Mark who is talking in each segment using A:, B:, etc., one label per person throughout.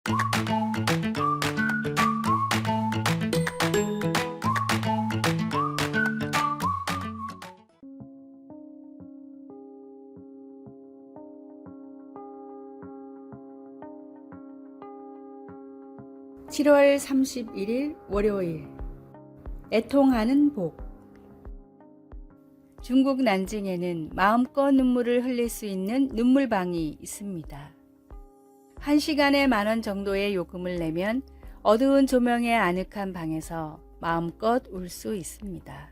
A: 7월 31일 월요일. 애통하는 복. 중국 난징에는 마음껏 눈물을 흘릴 수 있는 눈물방이 있습니다. 1시간에 10,000원 정도의 요금을 내면 어두운 조명의 아늑한 방에서 마음껏 울 수 있습니다.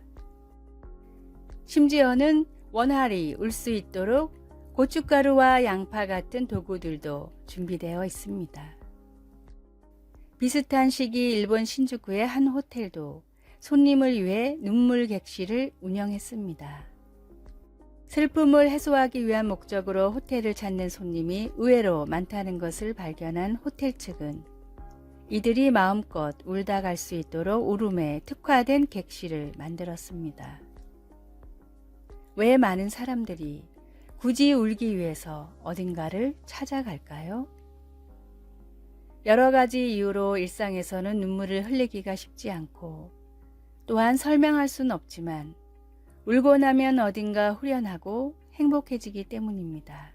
A: 심지어는 원활히 울 수 있도록 고춧가루와 양파 같은 도구들도 준비되어 있습니다. 비슷한 시기 일본 신주쿠의 한 호텔도 손님을 위해 눈물 객실을 운영했습니다. 슬픔을 해소하기 위한 목적으로 호텔을 찾는 손님이 의외로 많다는 것을 발견한 호텔 측은 이들이 마음껏 울다 갈 수 있도록 울음에 특화된 객실을 만들었습니다. 왜 많은 사람들이 굳이 울기 위해서 어딘가를 찾아갈까요? 여러 가지 이유로 일상에서는 눈물을 흘리기가 쉽지 않고 또한 설명할 수는 없지만 울고 나면 어딘가 후련하고 행복해지기 때문입니다.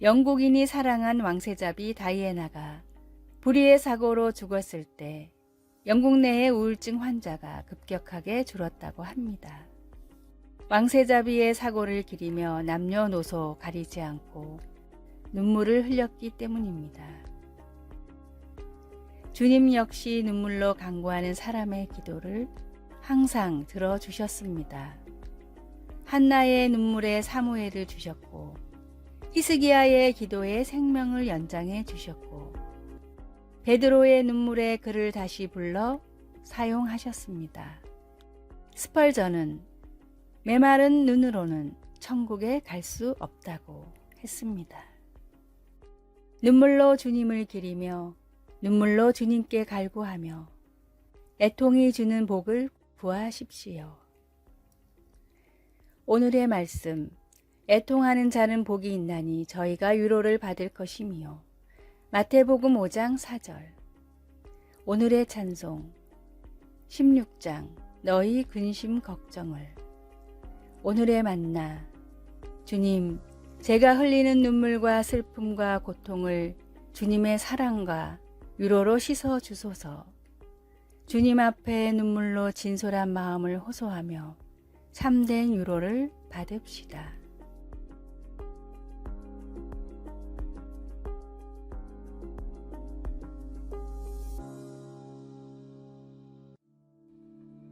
A: 영국인이 사랑한 왕세자비 다이애나가 불의의 사고로 죽었을 때 영국 내의 우울증 환자가 급격하게 줄었다고 합니다. 왕세자비의 사고를 기리며 남녀노소 가리지 않고 눈물을 흘렸기 때문입니다. 주님 역시 눈물로 간구하는 사람의 기도를 항상 들어주셨습니다. 한나의 눈물에 사무엘을 주셨고 히스기야의 기도에 생명을 연장해 주셨고 베드로의 눈물에 그를 다시 불러 사용하셨습니다. 스펄전은 메마른 눈으로는 천국에 갈 수 없다고 했습니다. 눈물로 주님을 기리며 눈물로 주님께 갈구하며 애통이 주는 복을 구하십시오. 오늘의 말씀, 애통하는 자는 복이 있나니 저희가 위로를 받을 것이며 마태복음 5장 4절. 오늘의 찬송 16장 너희 근심 걱정을. 오늘의 만나 주님, 제가 흘리는 눈물과 슬픔과 고통을 주님의 사랑과 위로로 씻어 주소서. 주님 앞에 눈물로 진솔한 마음을 호소하며 참된 위로를 받읍시다.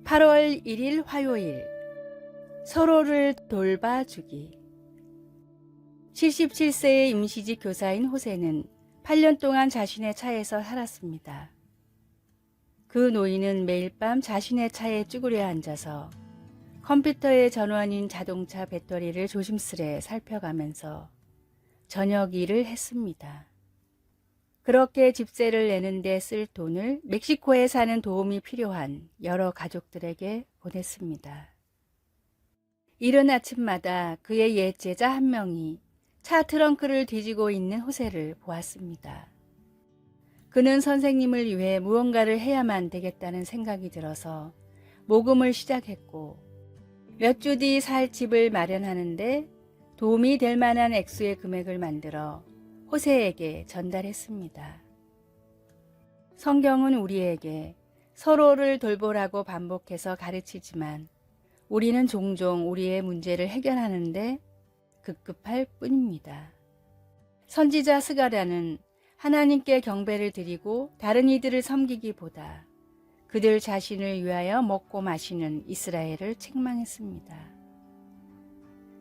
A: (8월 1일) 화요일. 서로를 돌봐주기. 77세의 임시직 교사인 호세는 8년 동안 자신의 차에서 살았습니다. 그 노인은 매일 밤 자신의 차에 쭈그려 앉아서 컴퓨터의 전원인 자동차 배터리를 조심스레 살펴가면서 저녁 일을 했습니다. 그렇게 집세를 내는데 쓸 돈을 멕시코에 사는 도움이 필요한 여러 가족들에게 보냈습니다. 이른 아침마다 그의 옛 제자 한 명이 차 트렁크를 뒤지고 있는 호세를 보았습니다. 그는 선생님을 위해 무언가를 해야만 되겠다는 생각이 들어서 모금을 시작했고 몇 주 뒤 살 집을 마련하는데 도움이 될 만한 액수의 금액을 만들어 호세에게 전달했습니다. 성경은 우리에게 서로를 돌보라고 반복해서 가르치지만 우리는 종종 우리의 문제를 해결하는데 급급할 뿐입니다. 선지자 스가랴는 하나님께 경배를 드리고 다른 이들을 섬기기보다 그들 자신을 위하여 먹고 마시는 이스라엘을 책망했습니다.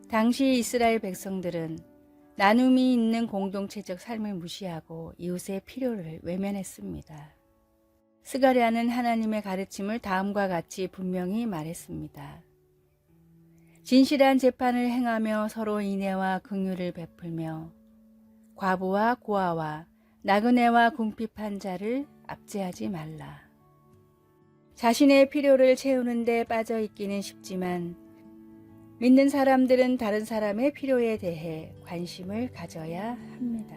A: 당시 이스라엘 백성들은 나눔이 있는 공동체적 삶을 무시하고 이웃의 필요를 외면했습니다. 스가랴는 하나님의 가르침을 다음과 같이 분명히 말했습니다. 진실한 재판을 행하며 서로 인애와 긍휼을 베풀며 과부와 고아와 나그네와 궁핍한 자를 압제하지 말라. 자신의 필요를 채우는 데 빠져 있기는 쉽지만 믿는 사람들은 다른 사람의 필요에 대해 관심을 가져야 합니다.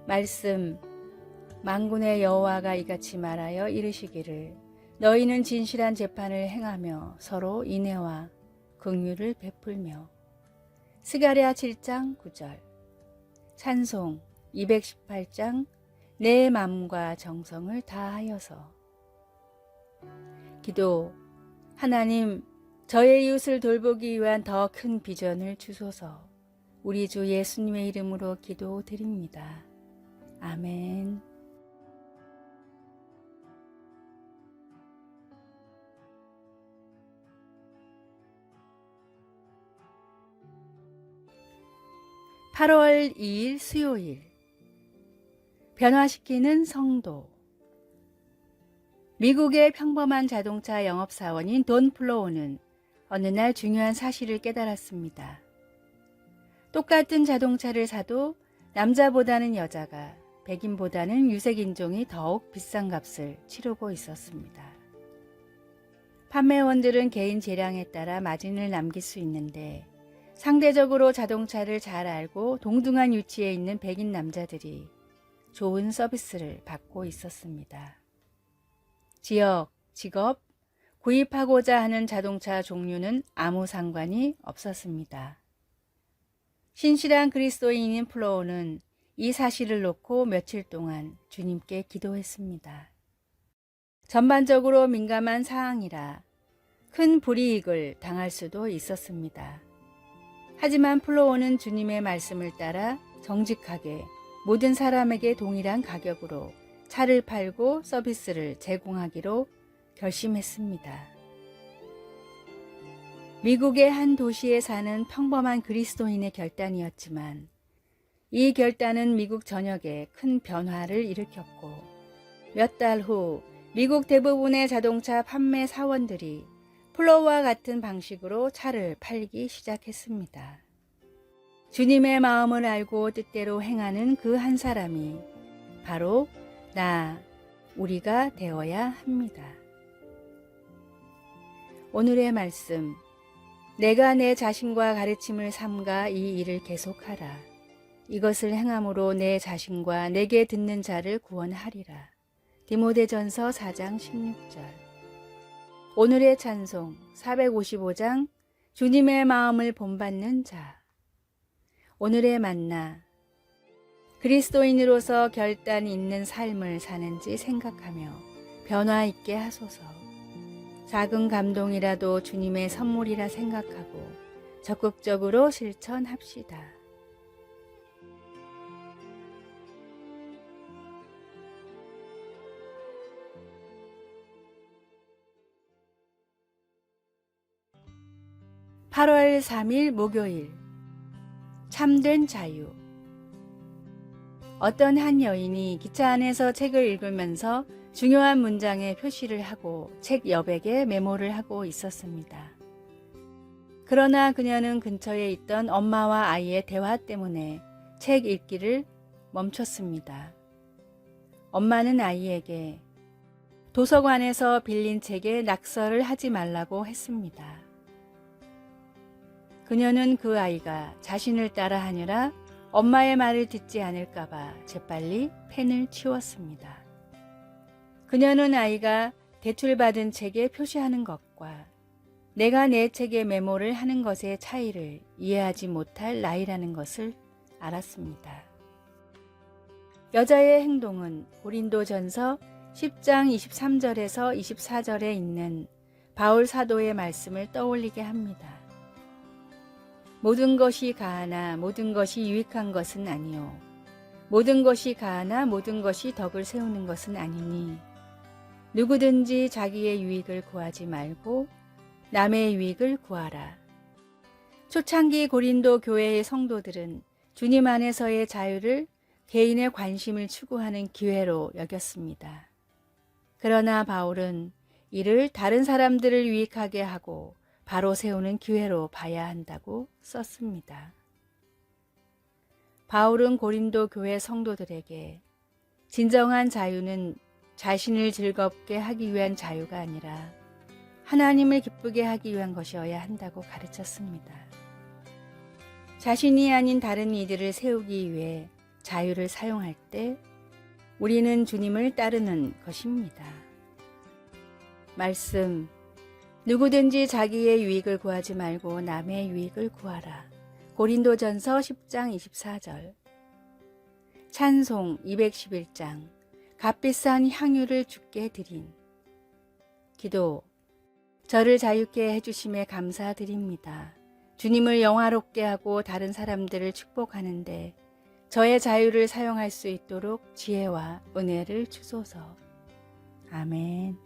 A: 말씀 만군의 여호와가 이같이 말하여 이르시기를 너희는 진실한 재판을 행하며 서로 인애와 긍휼을 베풀며. 스가랴 7장 9절. 찬송 218장 내 맘과 정성을 다하여서. 기도. 하나님, 저의 이웃을 돌보기 위한 더 큰 비전을 주소서. 우리 주 예수님의 이름으로 기도드립니다. 아멘. (8월 2일) 수요일. 변화시키는 성도. 미국의 평범한 자동차 영업사원인 돈 플로우는 어느 날 중요한 사실을 깨달았습니다. 똑같은 자동차를 사도 남자보다는 여자가, 백인보다는 유색인종이 더욱 비싼 값을 치르고 있었습니다. 판매원들은 개인 재량에 따라 마진을 남길 수 있는데 상대적으로 자동차를 잘 알고 동등한 위치에 있는 백인 남자들이 좋은 서비스를 받고 있었습니다. 지역, 직업, 구입하고자 하는 자동차 종류는 아무 상관이 없었습니다. 신실한 그리스도인인 플로우는 이 사실을 놓고 며칠 동안 주님께 기도했습니다. 전반적으로 민감한 사항이라 큰 불이익을 당할 수도 있었습니다. 하지만 플로우는 주님의 말씀을 따라 정직하게 모든 사람에게 동일한 가격으로 차를 팔고 서비스를 제공하기로 결심했습니다. 미국의 한 도시에 사는 평범한 그리스도인의 결단이었지만 이 결단은 미국 전역에 큰 변화를 일으켰고 몇 달 후 미국 대부분의 자동차 판매 사원들이 플로우와 같은 방식으로 차를 팔기 시작했습니다. 주님의 마음을 알고 뜻대로 행하는 그 한 사람이 바로 우리가 되어야 합니다. 오늘의 말씀. 내가 내 자신과 가르침을 삼가 이 일을 계속하라. 이것을 행함으로 내 자신과 내게 듣는 자를 구원하리라. 디모데전서 4장 16절. 오늘의 찬송 455장 주님의 마음을 본받는 자. 오늘의 만나. 그리스도인으로서 결단 있는 삶을 사는지 생각하며 변화 있게 하소서. 작은 감동이라도 주님의 선물이라 생각하고 적극적으로 실천합시다. (8월 3일) 목요일. 참된 자유. 어떤 한 여인이 기차 안에서 책을 읽으면서 중요한 문장에 표시를 하고 책 여백에 메모를 하고 있었습니다. 그러나 그녀는 근처에 있던 엄마와 아이의 대화 때문에 책 읽기를 멈췄습니다. 엄마는 아이에게 도서관에서 빌린 책에 낙서를 하지 말라고 했습니다. 그녀는 그 아이가 자신을 따라 하느라 엄마의 말을 듣지 않을까봐 재빨리 펜을 치웠습니다. 그녀는 아이가 대출받은 책에 표시하는 것과 내가 내 책에 메모를 하는 것의 차이를 이해하지 못할 나이라는 것을 알았습니다. 여자의 행동은 고린도전서 10장 23절에서 24절에 있는 바울 사도의 말씀을 떠올리게 합니다. 모든 것이 가하나 모든 것이 유익한 것은 아니요 모든 것이 가하나 모든 것이 덕을 세우는 것은 아니니 누구든지 자기의 유익을 구하지 말고 남의 유익을 구하라. 초창기 고린도 교회의 성도들은 주님 안에서의 자유를 개인의 관심을 추구하는 기회로 여겼습니다. 그러나 바울은 이를 다른 사람들을 유익하게 하고 바로 세우는 기회로 봐야 한다고 썼습니다. 바울은 고린도 교회 성도들에게 진정한 자유는 자신을 즐겁게 하기 위한 자유가 아니라 하나님을 기쁘게 하기 위한 것이어야 한다고 가르쳤습니다. 자신이 아닌 다른 이들을 세우기 위해 자유를 사용할 때 우리는 주님을 따르는 것입니다. 말씀, 누구든지 자기의 유익을 구하지 말고 남의 유익을 구하라. 고린도전서 10장 24절. 찬송 211장, 값비싼 향유를 주께 드린. 기도, 저를 자유케 해주심에 감사드립니다. 주님을 영화롭게 하고 다른 사람들을 축복하는데 저의 자유를 사용할 수 있도록 지혜와 은혜를 주소서. 아멘.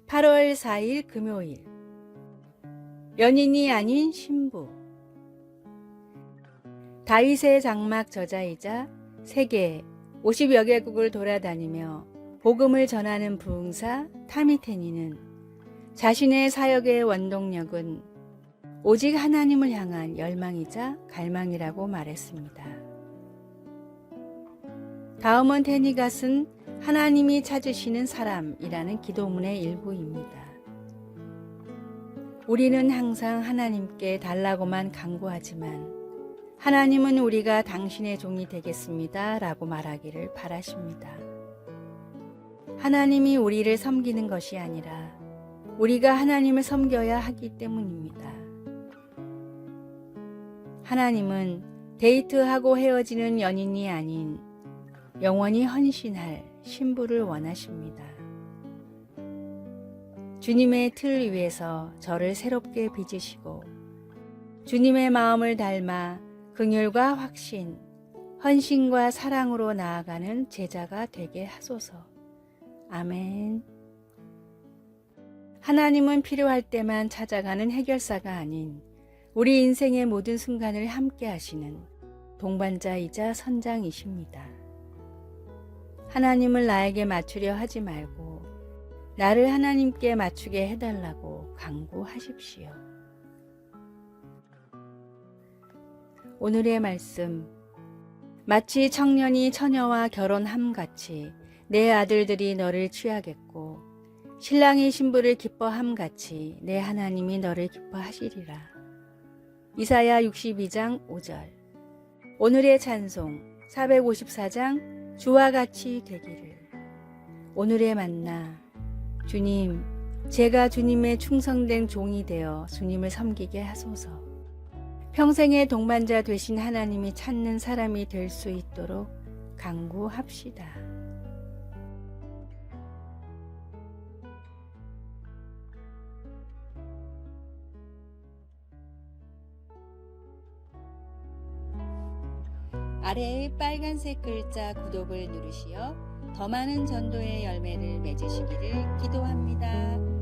A: (8월 4일) 금요일. 연인이 아닌 신부. 다윗의 장막 저자이자 세계 50여 개국을 돌아다니며 복음을 전하는 부흥사 타미테니는 자신의 사역의 원동력은 오직 하나님을 향한 열망이자 갈망이라고 말했습니다. 다음은 테니가 쓴 하나님이 찾으시는 사람이라는 기도문의 일부입니다. 우리는 항상 하나님께 달라고만 간구하지만 하나님은 우리가 당신의 종이 되겠습니다 라고 말하기를 바라십니다. 하나님이 우리를 섬기는 것이 아니라 우리가 하나님을 섬겨야 하기 때문입니다. 하나님은 데이트하고 헤어지는 연인이 아닌 영원히 헌신할 신부를 원하십니다. 주님의 틀 위에서 저를 새롭게 빚으시고 주님의 마음을 닮아 긍휼과 확신, 헌신과 사랑으로 나아가는 제자가 되게 하소서. 아멘. 하나님은 필요할 때만 찾아가는 해결사가 아닌 우리 인생의 모든 순간을 함께 하시는 동반자이자 선장이십니다. 하나님을 나에게 맞추려 하지 말고 나를 하나님께 맞추게 해달라고 간구하십시오. 오늘의 말씀, 마치 청년이 처녀와 결혼함같이 내 아들들이 너를 취하겠고 신랑이 신부를 기뻐함같이 내 하나님이 너를 기뻐하시리라. 이사야 62장 5절. 오늘의 찬송 454장 주와 같이 되기를. 오늘의 만나, 주님, 제가 주님의 충성된 종이 되어 주님을 섬기게 하소서. 평생의 동반자 되신 하나님이 찾는 사람이 될 수 있도록 간구합시다. 아래의 빨간색 글자 구독을 누르시어 더 많은 전도의 열매를 맺으시기를 기도합니다.